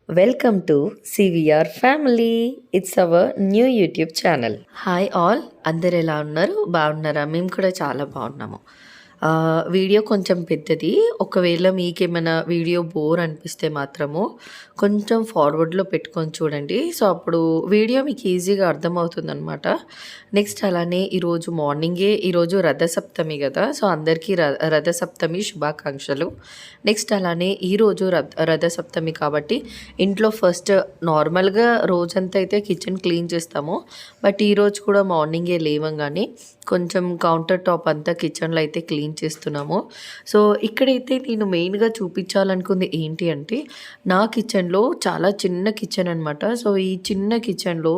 Welcome to CVR Family. It's our new YouTube channel. Hi all, అందరు ఎలా ఉన్నారు? బాగున్నారా? మేము కూడా చాలా బాగున్నాము. వీడియో కొంచెం పెద్దది. ఒకవేళ మీకేమైనా వీడియో బోర్ అనిపిస్తే మాత్రము కొంచెం ఫార్వర్డ్లో పెట్టుకొని చూడండి. సో అప్పుడు వీడియో మీకు ఈజీగా అర్థమవుతుందనమాట. నెక్స్ట్ అలానే ఈరోజు రథసప్తమి కదా, సో అందరికీ రథసప్తమి శుభాకాంక్షలు. నెక్స్ట్ అలానే ఈరోజు రథసప్తమి కాబట్టి ఇంట్లో ఫస్ట్ నార్మల్గా రోజంతా అయితే కిచెన్ క్లీన్ చేస్తాము. బట్ ఈరోజు కూడా మార్నింగే లేవంగానే కొంచెం కౌంటర్ టాప్ అంతా కిచెన్లో అయితే క్లీన్ చేస్తున్నాము. సో ఇక్కడైతే నేను మెయిన్గా చూపించాలనుకుంది ఏంటి అంటే, నా కిచెన్లో చాలా చిన్న కిచెన్ అనమాట. సో ఈ చిన్న కిచెన్లో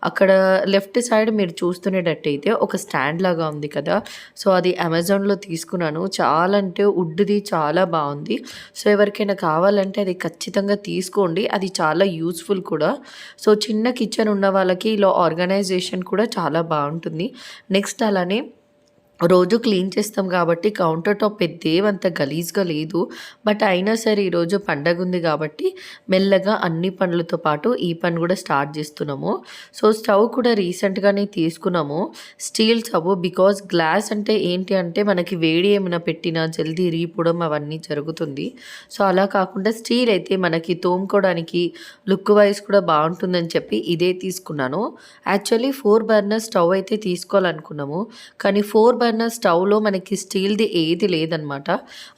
అక్కడ లెఫ్ట్ సైడ్ మీరు చూస్తున్నట్టయితే ఒక స్టాండ్ లాగా ఉంది కదా, సో అది అమెజాన్లో తీసుకున్నాను. చాలా అంటే వుడ్ది చాలా బాగుంది. సో ఎవరికైనా కావాలంటే అది ఖచ్చితంగా తీసుకోండి, అది చాలా యూస్ఫుల్ కూడా. సో చిన్న కిచెన్ ఉన్న వాళ్ళకి ఇలా ఆర్గనైజేషన్ కూడా చాలా బాగుంటుంది. నెక్స్ట్ అలానే రోజు క్లీన్ చేస్తాం కాబట్టి కౌంటర్ టాప్ పెద్దేమంత గలీజ్గా లేదు. బట్ అయినా సరే ఈరోజు పండగ ఉంది కాబట్టి మెల్లగా అన్ని పనులతో పాటు ఈ పని కూడా స్టార్ట్ చేస్తున్నాము. సో స్టవ్ కూడా రీసెంట్గానే తీసుకున్నాము, స్టీల్ స్టవ్. బికాజ్ గ్లాస్ అంటే ఏంటి అంటే మనకి వేడి ఏమైనా పెట్టినా జల్దీ రీపోవడం అవన్నీ జరుగుతుంది. సో అలా కాకుండా స్టీల్ అయితే మనకి తోముకోవడానికి లుక్ వైజ్ కూడా బాగుంటుందని చెప్పి ఇదే తీసుకున్నాను. యాక్చువల్లీ 4 బర్నర్ స్టవ్ అయితే తీసుకోవాలనుకున్నాము, కానీ 4 బర్నర్ స్టవ్లో మనకి స్టీల్ది ఏది లేదనమాట.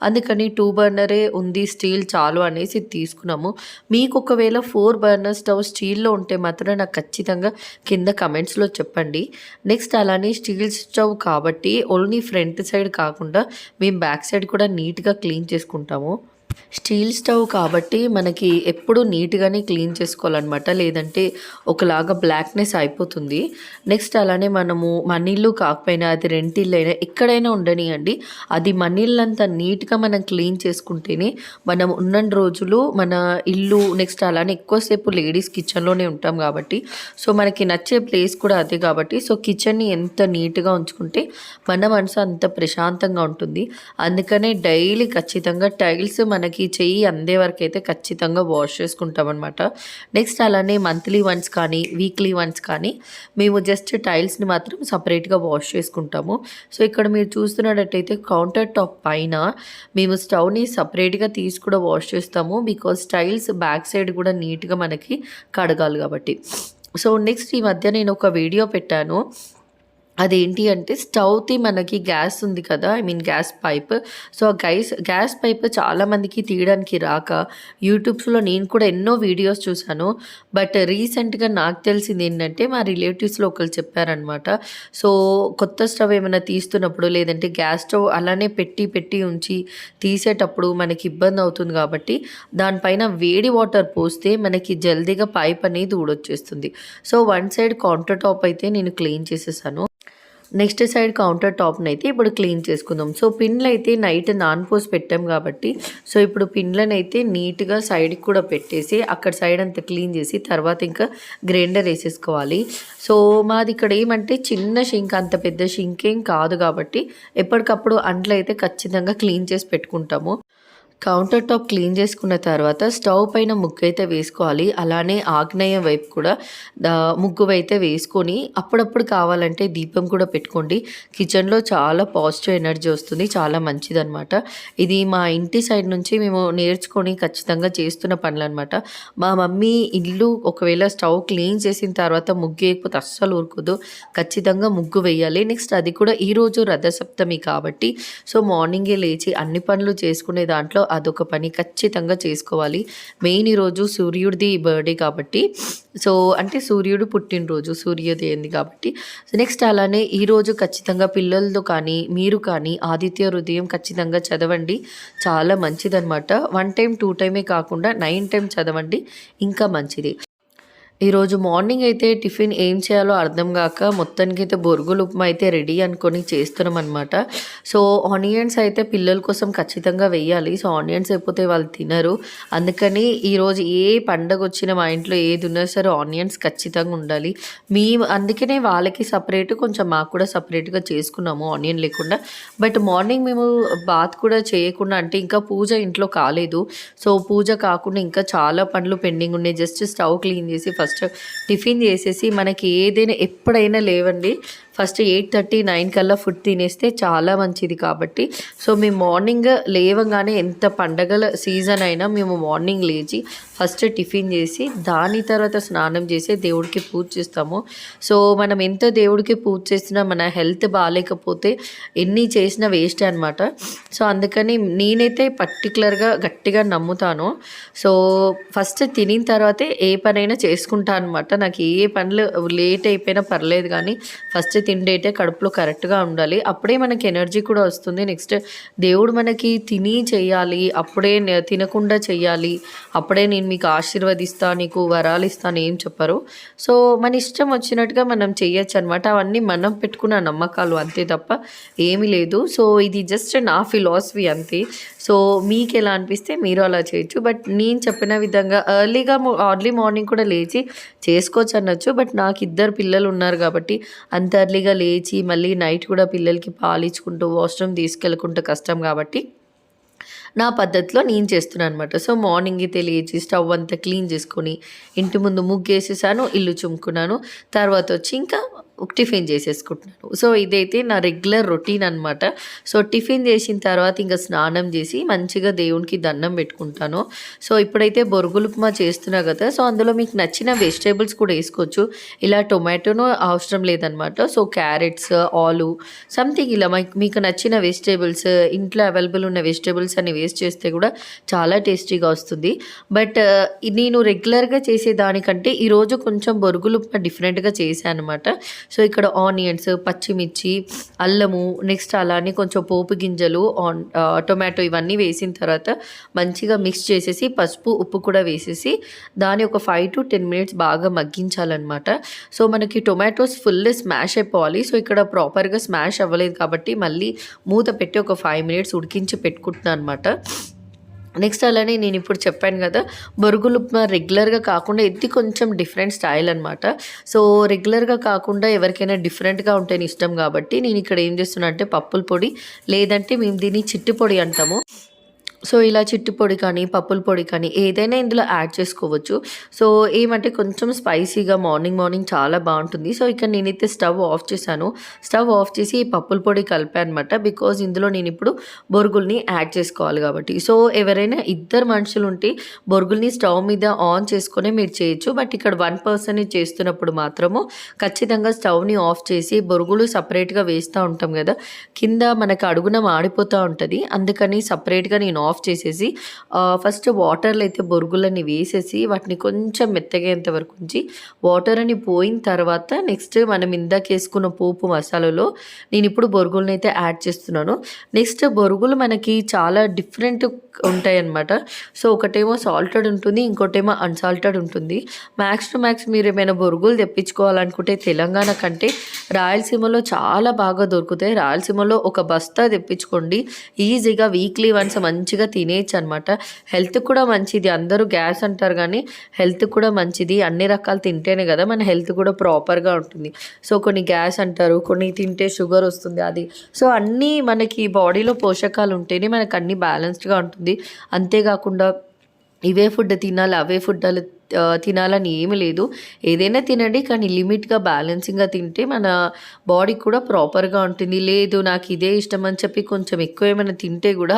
అందుకని 2 బర్నరే ఉంది, స్టీల్ చాలు అనేసి తీసుకున్నాము. మీకు ఒకవేళ 4 బర్నర్ స్టవ్ స్టీల్లో ఉంటే మాత్రం నాకు ఖచ్చితంగా కింద కమెంట్స్లో చెప్పండి. నెక్స్ట్ అలానే స్టీల్ స్టవ్ కాబట్టి ఓన్లీ ఫ్రంట్ సైడ్ కాకుండా మేము బ్యాక్ సైడ్ కూడా నీట్గా క్లీన్ చేసుకుంటాము. స్టీల్ స్టవ్ కాబట్టి మనకి ఎప్పుడు నీట్గానే క్లీన్ చేసుకోవాలన్నమాట, లేదంటే ఒకలాగా బ్లాక్నెస్ అయిపోతుంది. నెక్స్ట్ అలానే మనము మన ఇల్లు కాకపోయినా అది రెంటిల్లు అయినా ఎక్కడైనా ఉండనియండి, అది మన ఇల్లంతా నీట్గా మనం క్లీన్ చేసుకుంటేనే మనం ఉన్న రోజులు మన ఇల్లు. నెక్స్ట్ అలానే ఎక్కువసేపు లేడీస్ కిచెన్లోనే ఉంటాం కాబట్టి సో మనకి నచ్చే ప్లేస్ కూడా అదే కాబట్టి సో కిచెన్ని ఎంత నీట్గా ఉంచుకుంటే మన మనసు అంత ప్రశాంతంగా ఉంటుంది. అందుకనే డైలీ ఖచ్చితంగా టైల్స్ మనకి చెయ్యి అందే వరకు అయితే ఖచ్చితంగా వాష్ చేసుకుంటాం అనమాట. నెక్స్ట్ అలానే మంత్లీ వన్స్ కానీ వీక్లీ వన్స్ కానీ మేము జస్ట్ టైల్స్ని మాత్రం సపరేట్గా వాష్ చేసుకుంటాము. సో ఇక్కడ మీరు చూస్తున్నట్టయితే కౌంటర్ టాప్ పైన మేము స్టవ్ని సపరేట్గా తీసి కూడా వాష్ చేస్తాము. బికాజ్ టైల్స్ బ్యాక్ సైడ్ కూడా నీట్గా మనకి కడగాలి కాబట్టి. సో నెక్స్ట్ ఈ మధ్య నేను ఒక వీడియో పెట్టాను, అదేంటి అంటే స్టవ్ది మనకి గ్యాస్ ఉంది కదా, gas pipe. So gas pipe చాలామందికి తీయడానికి రాక యూట్యూబ్స్లో నేను కూడా ఎన్నో వీడియోస్ చూశాను. బట్ రీసెంట్గా నాకు తెలిసింది ఏంటంటే మా రిలేటివ్స్లో ఒకరు చెప్పారనమాట. సో కొత్త స్టవ్ ఏమైనా తీస్తున్నప్పుడు లేదంటే గ్యాస్ స్టవ్ అలానే పెట్టి ఉంచి తీసేటప్పుడు మనకి ఇబ్బంది అవుతుంది కాబట్టి దానిపైన వేడి వాటర్ పోస్తే మనకి జల్దీగా పైప్ అనేది ఊడొచ్చేస్తుంది. So one side counter top అయితే నేను క్లీన్ చేసేసాను. నెక్స్ట్ సైడ్ కౌంటర్ టాప్ని అయితే ఇప్పుడు క్లీన్ చేసుకుందాం. సో పిన్లు అయితే నైట్ నానపోసి పెట్టాం కాబట్టి సో ఇప్పుడు పిన్లను అయితే నీట్గా సైడ్కి కూడా పెట్టేసి అక్కడ సైడ్ అంతా క్లీన్ చేసి తర్వాత ఇంకా గ్రైండర్ వేసేసుకోవాలి. సో మాది ఇక్కడ ఏమంటే చిన్న షింక్, అంత పెద్ద షింక్ ఏం కాదు కాబట్టి ఎప్పటికప్పుడు అంట్లు అయితే ఖచ్చితంగా క్లీన్ చేసి పెట్టుకుంటాము. కౌంటర్ టాప్ క్లీన్ చేసుకున్న తర్వాత స్టవ్ పైన ముగ్గు అయితే వేసుకోవాలి. అలానే ఆగ్నేయ వైపు కూడా ముగ్గు అయితే వేసుకొని అప్పుడప్పుడు కావాలంటే దీపం కూడా పెట్టుకోండి. కిచెన్లో చాలా పాజిటివ్ ఎనర్జీ వస్తుంది, చాలా మంచిదన్నమాట. ఇది మా ఇంటి సైడ్ నుంచి మేము నేర్చుకొని ఖచ్చితంగా చేస్తున్న పనులు అనమాట. మా మమ్మీ ఇల్లు ఒకవేళ స్టవ్ క్లీన్ చేసిన తర్వాత ముగ్గు వేయకపోతే అస్సలు ఊరుకోదు, ఖచ్చితంగా ముగ్గు వేయాలి. నెక్స్ట్ అది కూడా ఈరోజు రథసప్తమి కాబట్టి సో మార్నింగే లేచి అన్ని పనులు చేసుకునే దాంట్లో అదొక పని ఖచ్చితంగా చేసుకోవాలి. మెయిన్ ఈరోజు సూర్యుడిది బర్త్డే కాబట్టి సో అంటే సూర్యుడు పుట్టినరోజు, సూర్యోదయంది కాబట్టి నెక్స్ట్ అలానే ఈరోజు ఖచ్చితంగా పిల్లలతో కానీ మీరు కానీ ఆదిత్య హృదయం ఖచ్చితంగా చదవండి, చాలా మంచిదన్నమాట. 1 టైం 2 టైమే కాకుండా 9 టైం చదవండి, ఇంకా మంచిది. ఈరోజు మార్నింగ్ అయితే టిఫిన్ ఏం చేయాలో అర్థం గాక మొత్తానికైతే బొరుగులు ఉప్మా అయితే రెడీ అనుకొని చేస్తున్నామనమాట. సో, ఆనియన్స్ అయితే పిల్లల కోసం ఖచ్చితంగా వెయ్యాలి. సో, ఆనియన్స్ అయిపోతే వాళ్ళు తినరు. అందుకని ఈరోజు ఏ పండగొచ్చినా మా ఇంట్లో ఏదున్నా సరే ఆనియన్స్ ఖచ్చితంగా ఉండాలి. అందుకనే వాళ్ళకి సపరేట్ కొంచెం మాకు కూడా సపరేట్‌గా చేసుకున్నాము ఆనియన్ లేకుండా. బట్ మార్నింగ్ మేము బాత్ కూడా చేయకుండా అంటే ఇంకా పూజ ఇంట్లో కాలేదు. సో, పూజ కాకుండా ఇంకా చాలా పనులు పెండింగ్ ఉన్నాయి. జస్ట్ స్టవ్ క్లీన్ చేసి ఫస్ట్ టిఫిన్ చేసేసి మనకి ఏదైనా ఎప్పుడైనా లేవండి ఫస్ట్ 8:30, 9 కల్లా ఫుడ్ తినేస్తే చాలా మంచిది కాబట్టి. సో, మేము మార్నింగ్ లేవగానే ఎంత పండగల సీజన్ అయినా మేము మార్నింగ్ లేచి ఫస్ట్ టిఫిన్ చేసి దాని తర్వాత స్నానం చేసి దేవుడికి పూజ చేస్తాము. సో, మనం ఎంత దేవుడికి పూజ చేసినా మన హెల్త్ బాగాలేకపోతే ఎన్ని చేసినా వేస్టే అనమాట. సో, అందుకని నేనైతే పర్టికులర్గా గట్టిగా నమ్ముతాను. సో, ఫస్ట్ తినిన తర్వాతే ఏ పనైనా చేసుకుంటా అనమాట. నాకు ఏ పనులు లేట్ అయిపోయినా పర్లేదు కానీ ఫస్ట్ తిండేటే కడుపులో కరెక్ట్‌గా ఉండాలి. అప్పుడే మనకి ఎనర్జీ కూడా వస్తుంది. నెక్స్ట్ దేవుడు మనకి తిని చెయ్యాలి. అప్పుడే తినకుండా చెయ్యాలి. అప్పుడే నేను మీకు ఆశీర్వదిస్తా, నీకు వరాలు ఇస్తా అని ఏం చెప్పరు. సో, మన ఇష్టం వచ్చినట్టుగా మనం చెయ్యొచ్చనమాట. అవన్నీ మనం పెట్టుకున్న నమ్మకాలు అంతే తప్ప ఏమీ లేదు. సో, ఇది జస్ట్ నా ఫిలాసఫీ అంతే. సో, మీకెలా అనిపిస్తే మీరు అలా చేయొచ్చు. బట్ నేను చెప్పిన విధంగా ఎర్లీ మార్నింగ్ కూడా లేచి చేసుకోవచ్చు అనొచ్చు. బట్ నాకు ఇద్దరు పిల్లలు ఉన్నారు కాబట్టి అంత ఎర్లీగా లేచి మళ్ళీ నైట్ కూడా పిల్లలకి పాలిచ్చుకుంటూ వాష్‌రూమ్ తీసుకెళ్ళకుంటే కష్టం కాబట్టి నా పద్ధతిలో నేను చేస్తున్నాను అనమాట. సో, మార్నింగ్ అయితే లేచి స్టవ్ అంతా క్లీన్ చేసుకొని ఇంటి ముందు ముగ్గేసేసాను, ఇల్లు చిమ్ముకున్నాను. తర్వాత వచ్చి ఇంకా టిఫిన్ చేసేసుకుంటున్నాను. సో, ఇదైతే నా రెగ్యులర్ రొటీన్ అనమాట. సో, టిఫిన్ చేసిన తర్వాత ఇంకా స్నానం చేసి మంచిగా దేవునికి దండం పెట్టుకుంటాను. సో, ఇప్పుడైతే బొరుగులు ఉప్మా చేస్తున్నా కదా! సో, అందులో మీకు నచ్చిన వెజిటేబుల్స్ కూడా వేసుకోవచ్చు. ఇలా టొమాటోను అవసరం లేదనమాట. సో, క్యారెట్స్, ఆలు సంథింగ్ ఇలా మీకు నచ్చిన వెజిటేబుల్స్ ఇంట్లో అవైలబుల్ ఉన్న వెజిటేబుల్స్ అన్ని వేస్ట్ చేస్తే కూడా చాలా టేస్టీగా వస్తుంది. బట్ నేను రెగ్యులర్‌గా చేసేదానికంటే ఈరోజు కొంచెం బొరుగులు ఉప్మా డిఫరెంట్‌గా చేశాను అనమాట. సో, ఇక్కడ ఆనియన్స్, పచ్చిమిర్చి, అల్లము, నెక్స్ట్ అలానే కొంచెం పోపు గింజలు, టొమాటో ఇవన్నీ వేసిన తర్వాత మంచిగా మిక్స్ చేసేసి పసుపు, ఉప్పు కూడా వేసేసి దాన్ని ఒక 5-10 మినిట్స్ బాగా మగ్గించాలన్నమాట. సో, మనకి టొమాటోస్ ఫుల్ స్మాష్ అయిపోవాలి. సో, ఇక్కడ ప్రాపర్‌గా స్మాష్ అవ్వలేదు కాబట్టి మళ్ళీ మూత పెట్టి ఒక 5 మినిట్స్ ఉడికించి పెట్టుకుంటున్నాను అనమాట. నెక్స్ట్ అలానే నేను ఇప్పుడు చెప్పాను కదా! బొరుగులు ఉప్మా రెగ్యులర్‌గా కాకుండా ఇది కొంచెం డిఫరెంట్ స్టైల్ అనమాట. సో, రెగ్యులర్‌గా కాకుండా ఎవరికైనా డిఫరెంట్‌గా ఉంటేనే ఇష్టం కాబట్టి నేను ఇక్కడ ఏం చేస్తున్నా అంటే పప్పుల పొడి లేదంటే మేము దీన్ని చిట్టి పొడి అంటాము. సో, ఇలా చిట్టి పొడి కానీ, పప్పుల పొడి కానీ ఏదైనా ఇందులో యాడ్ చేసుకోవచ్చు. సో, ఏమంటే కొంచెం స్పైసీగా మార్నింగ్ చాలా బావుంటుంది. సో, ఇక్కడ నేనైతే స్టవ్ ఆఫ్ చేశాను. స్టవ్ ఆఫ్ చేసి ఈ పప్పుల పొడి కలిపానమాట. బికాజ్ ఇందులో నేనిప్పుడు బొరుగుల్ని యాడ్ చేసుకోవాలి కాబట్టి. సో, ఎవరైనా ఇద్దరు మనుషులుంటే బొరుగుల్ని స్టవ్ మీద ఆన్ చేసుకొనే మీరు చేయొచ్చు. బట్ ఇక్కడ 1 పర్సనే చేస్తున్నప్పుడు మాత్రము ఖచ్చితంగా స్టవ్‌ని ఆఫ్ చేసి బొరుగులు సెపరేట్‌గా వేస్తా ఉంటాం గదా! కింద మనకు అడుగున మాడిపోతా ఉంటది. అందుకని సెపరేట్‌గా నేను ఆఫ్ చేసేసి ఫస్ట్ వాటర్‌లో అయితే బొరుగులని వేసేసి వాటిని కొంచెం మెత్తగయ్యేంత వరకు ఉంచి వాటర్ అని పోయిన తర్వాత నెక్స్ట్ మనం ఇందాకేసుకున్న పోపు మసాలాలో నేనిప్పుడు బొరుగులనైతే యాడ్ చేస్తున్నాను. నెక్స్ట్ బొరుగులు మనకి చాలా డిఫరెంట్ ఉంటాయన్నమాట. సో, ఒకటేమో సాల్టెడ్ ఉంటుంది. ఇంకోటేమో అన్‌సాల్టెడ్ ఉంటుంది. మ్యాక్స్ టు మ్యాక్స్ మీరేమైనా బొరుగులు తెప్పించుకోవాలనుకుంటే తెలంగాణ కంటే రాయలసీమలో చాలా బాగా దొరుకుతాయి. రాయలసీమలో ఒక బస్తా తెప్పించుకోండి. ఈజీగా వీక్లీ వన్స్ మంచిగా తినేయొచ్చనమాట. హెల్త్‌కి కూడా మంచిది. అందరూ గ్యాస్ అంటారు గానీ హెల్త్‌కి కూడా మంచిది. అన్ని రకాలు తింటేనే కదా మన హెల్త్ కూడా ప్రాపర్‌గా ఉంటుంది. సో, కొన్ని గ్యాస్ అంటారు, కొన్ని తింటే షుగర్ వస్తుంది అది. సో, అన్నీ మనకి బాడీలో పోషకాలు ఉంటేనే మనకు అన్నీ బ్యాలెన్స్డ్‌గా ఉంటుంది. అంతేకాకుండా ఇవే ఫుడ్ తినాలి, అవే ఫుడ్లు తినాలని ఏమి లేదు. ఏదైనా తినండి కానీ లిమిట్‌గా బ్యాలెన్సింగ్‌గా తింటే మన బాడీ కూడా ప్రాపర్‌గా ఉంటుంది. లేదు నాకు ఇదే ఇష్టం అని చెప్పి కొంచెం ఎక్కువ ఏమైనా తింటే కూడా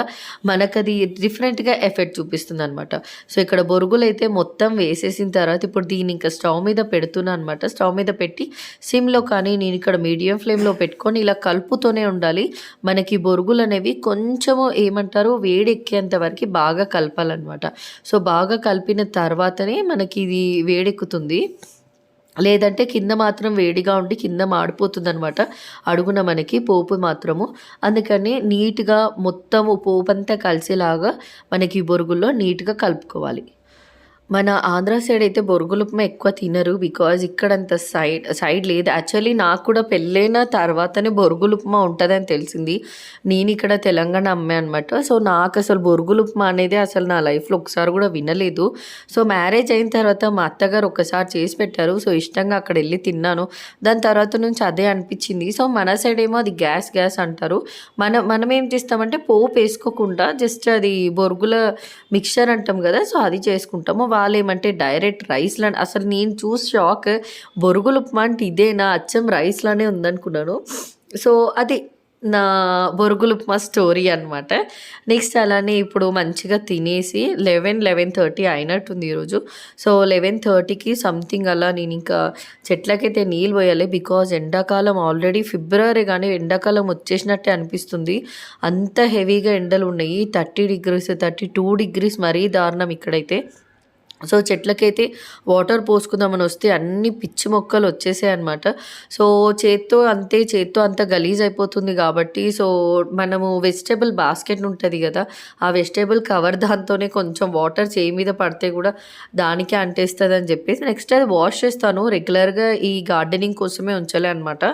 మనకది డిఫరెంట్‌గా ఎఫెక్ట్ చూపిస్తుందనమాట. సో, ఇక్కడ బొరుగులైతే మొత్తం వేసేసిన తర్వాత ఇప్పుడు దీన్ని ఇంకా స్టవ్ మీద పెడుతున్నా అనమాట. స్టవ్ మీద పెట్టి సిమ్‌లో కానీ నేను ఇక్కడ మీడియం ఫ్లేమ్‌లో పెట్టుకొని ఇలా కలుపుతూనే ఉండాలి. మనకి బొరుగులనేవి కొంచెము ఏమంటారు వేడెక్కేంత వరకు బాగా కలపాలనమాట. సో, బాగా కలిపిన తర్వాతనే మనకి ఇది వేడెక్కుతుంది. లేదంటే కింద మాత్రం వేడిగా ఉండి కింద మాడిపోతుందనమాట. అడుగున మనకి పోపు మాత్రము. అందుకని నీట్‌గా మొత్తము పోపంతా కలిసేలాగా మనకి బొరుగుల్లో నీట్‌గా కలుపుకోవాలి. మన ఆంధ్ర సైడ్ అయితే బొరుగులు ఉప్మా ఎక్కువ తినరు. బికాజ్ ఇక్కడంత సైడ్ లేదు. యాక్చువల్లీ నాకు కూడా పెళ్ళైన తర్వాతనే బొరుగులు ఉప్మా ఉంటదని తెలిసింది. నేను ఇక్కడ తెలంగాణ అమ్మాయి అనమాట. సో నాకు అసలు బొరుగులు ఉప్మా అనేది అసలు నా లైఫ్లో ఒకసారి కూడా వినలేదు. సో మ్యారేజ్ అయిన తర్వాత మా అత్తగారు ఒకసారి చేసి పెట్టారు. సో ఇష్టంగా అక్కడ వెళ్ళి తిన్నాను. దాని తర్వాత నుంచి అదే అనిపించింది. సో మన సైడ్ ఏమో అది గ్యాస్ అంటారు. మనం ఏం చేస్తామంటే పోపు వేసుకోకుండా జస్ట్ అది బొరుగుల మిక్చర్ అంటాం కదా, సో అది చేసుకుంటాము. వాళ్ళేమంటే డైరెక్ట్ రైస్‌లో అసలు నేను చూసి షాక్. బొరుగులు ఉప్మా అంటే ఇదేనా? అచ్చం రైస్‌లానే ఉందనుకున్నాను. సో అది నా బొరుగులు ఉప్మా స్టోరీ అనమాట. నెక్స్ట్ అలానే ఇప్పుడు మంచిగా తినేసి 11:30 అయినట్టుంది ఈరోజు. సో 11:30కి సంథింగ్ అలా నేను ఇంకా చెట్లకైతే నీళ్ళు పోయాలి. బికాజ్ ఎండాకాలం ఆల్రెడీ ఫిబ్రవరి కానీ ఎండాకాలం వచ్చేసినట్టే అనిపిస్తుంది. అంత హెవీగా ఎండలు ఉన్నాయి. 30 డిగ్రీస్ 32 డిగ్రీస్ మరీ దారుణం ఇక్కడైతే. సో చెట్లకైతే వాటర్ పోసుకుందామని వస్తే అన్ని పిచ్చి మొక్కలు వచ్చేసాయన్నమాట. సో చేత్తో అంత గలీజ్ అయిపోతుంది కాబట్టి సో మనము వెజిటేబుల్ బాస్కెట్ ఉంటుంది కదా, ఆ వెజిటేబుల్ కవర్ దాంతోనే కొంచెం వాటర్ చేయి మీద పడితే కూడా దానికే అంటేస్తుంది అని చెప్పేసి నెక్స్ట్ అది వాష్ చేస్తాను. రెగ్యులర్గా ఈ గార్డెనింగ్ కోసమే ఉంచలే అనమాట.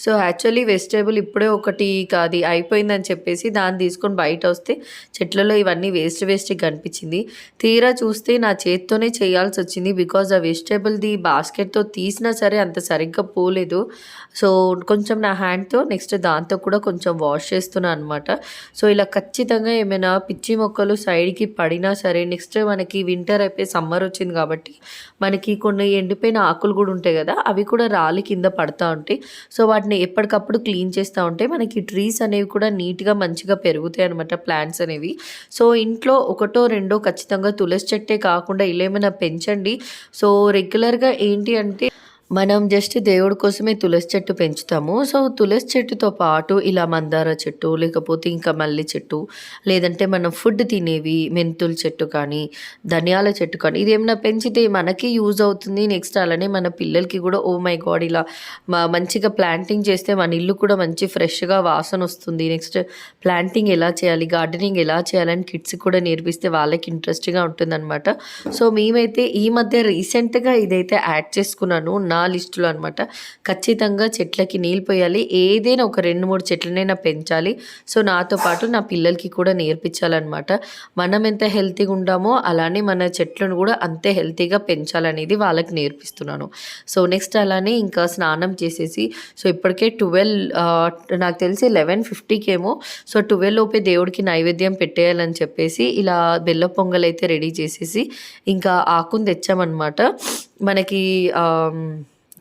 సో యాక్చువల్లీ వెజిటేబుల్ ఇప్పుడే ఒకటి కాది అయిపోయిందని చెప్పేసి దాన్ని తీసుకొని బయట వస్తే చెట్లలో ఇవన్నీ వేస్ట్గా కనిపించింది. తీరా చూస్తే నా చేత్తోనే చేయాల్సి వచ్చింది. బికాజ్ ఆ వెజిటేబుల్ది బాస్కెట్తో తీసినా సరే అంత సరిగ్గా పోలేదు. సో కొంచెం నా హ్యాండ్తో నెక్స్ట్ దాంతో కూడా కొంచెం వాష్ చేస్తున్నాను అనమాట. సో ఇలా ఖచ్చితంగా ఏమైనా పిచ్చి మొక్కలు సైడ్కి పడినా సరే నెక్స్ట్ మనకి వింటర్ అయిపోయి సమ్మర్ వచ్చింది కాబట్టి మనకి కొన్ని ఎండిపోయిన ఆకులు కూడా ఉంటాయి కదా, అవి కూడా రాలి కింద పడతా ఉంటాయి. సో వాటిని ఎప్పటికప్పుడు క్లీన్ చేస్తూ ఉంటే మనకి ట్రీస్ అనేవి కూడా నీట్గా మంచిగా పెరుగుతాయి అనమాట, ప్లాంట్స్ అనేవి. సో ఇంట్లో ఒకటో రెండో ఖచ్చితంగా తులసి చెట్టే కాకుండా ఇలా ఏమైనా పెంచండి. సో రెగ్యులర్గా ఏంటి అంటే మనం జస్ట్ దేవుడి కోసమే తులసి చెట్టు పెంచుతాము. సో తులసి చెట్టుతో పాటు ఇలా మందార చెట్టు లేకపోతే ఇంకా మల్లి చెట్టు లేదంటే మనం ఫుడ్ తినేవి మెంతుల చెట్టు కానీ ధనియాల చెట్టు కానీ ఇదేమైనా పెంచితే మనకి యూజ్ అవుతుంది. నెక్స్ట్ అలానే మన పిల్లలకి కూడా ఓ మై గాడ్ ఇలా మంచిగా ప్లాంటింగ్ చేస్తే మన ఇల్లు కూడా మంచి ఫ్రెష్గా వాసన వస్తుంది. నెక్స్ట్ ప్లాంటింగ్ ఎలా చేయాలి, గార్డెనింగ్ ఎలా చేయాలని కిడ్స్ కూడా నేర్పిస్తే వాళ్ళకి ఇంట్రెస్ట్గా ఉంటుందన్నమాట. సో మేమైతే ఈ మధ్య రీసెంట్గా ఇదైతే యాడ్ చేసుకున్నాను నా లిస్టులో అనమాట. ఖచ్చితంగా చెట్లకి నీళ్ళు పోయాలి. ఏదైనా ఒక 2-3 చెట్లనైనా పెంచాలి. సో నాతో పాటు నా పిల్లలకి కూడా నేర్పించాలన్నమాట. మనం ఎంత హెల్తీగా ఉంటామో అలానే మన చెట్లను కూడా అంతే హెల్తీగా పెంచాలనేది వాళ్ళకి నేర్పిస్తున్నాను. సో నెక్స్ట్ అలానే ఇంకా స్నానం చేసేసి సో ఇప్పటికే 12 నాకు తెలిసి 11:50కి ఏమో సో 12 లోపే దేవుడికి నైవేద్యం పెట్టేయాలని చెప్పేసి ఇలా బెల్ల పొంగల్ అయితే రెడీ చేసేసి ఇంకా ఆకుని తెచ్చామన్నమాట. మనకి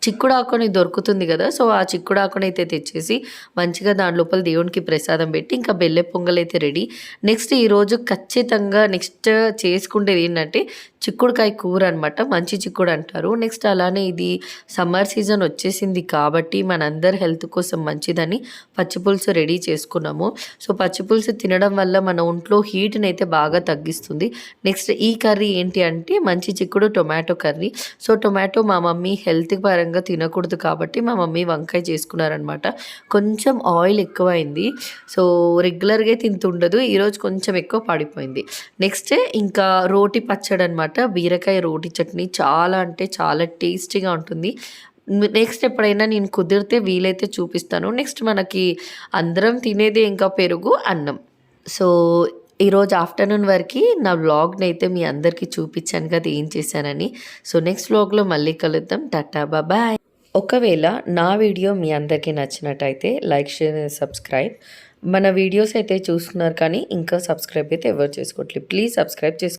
చిక్కుడాకుని దొరుకుతుంది కదా, సో ఆ చిక్కుడాకుని అయితే తెచ్చేసి మంచిగా దాని లోపల దేవునికి ప్రసాదం పెట్టి ఇంకా బెల్లె పొంగల్ అయితే రెడీ. నెక్స్ట్ ఈరోజు ఖచ్చితంగా నెక్స్ట్ చేసుకుంటేది ఏంటంటే చిక్కుడుకాయ కూర అనమాట. మంచి చిక్కుడు అంటారు. నెక్స్ట్ అలానే ఇది సమ్మర్ సీజన్ వచ్చేసింది కాబట్టి మనందరి హెల్త్ కోసం మంచిదని పచ్చిపులుసు రెడీ చేసుకున్నాము. సో పచ్చిపులుసు తినడం వల్ల మన ఒంట్లో హీట్ని అయితే బాగా తగ్గిస్తుంది. నెక్స్ట్ ఈ కర్రీ ఏంటి అంటే మంచి చిక్కుడు టొమాటో కర్రీ. సో టొమాటో మా మమ్మీ హెల్త్ పరంగా తినకూడదు కాబట్టి మా మమ్మీ వంకాయ చేసుకున్నారనమాట. కొంచెం ఆయిల్ ఎక్కువైంది. సో రెగ్యులర్గా తింటుండదు, ఈరోజు కొంచెం ఎక్కువ పడిపోయింది. నెక్స్ట్ ఇంకా రోటి పచ్చడి అనమాట. బీరకాయ రోటి చట్నీ చాలా అంటే చాలా టేస్టీగా ఉంటుంది. నెక్స్ట్ ఎప్పుడైనా నేను కుదిరితే వీలైతే చూపిస్తాను. నెక్స్ట్ మనకి అందరం తినేది ఇంకా పెరుగు అన్నం. సో ఈరోజు ఆఫ్టర్నూన్ వరకు నా వ్లాగ్ని అయితే మీ అందరికీ చూపించాను కదా ఏం చేశానని. సో నెక్స్ట్ వ్లాగ్లో మళ్ళీ కలుద్దాం. టాటా బాయ్. ఒకవేళ నా వీడియో మీ అందరికీ నచ్చినట్టయితే లైక్, షేర్, సబ్స్క్రైబ్. మన వీడియోస్ అయితే చూస్తున్నారు కానీ ఇంకా సబ్స్క్రైబ్ అయితే ఎవరు చేసుకోవట్లేదు. ప్లీజ్ సబ్స్క్రైబ్ చేసుకోండి.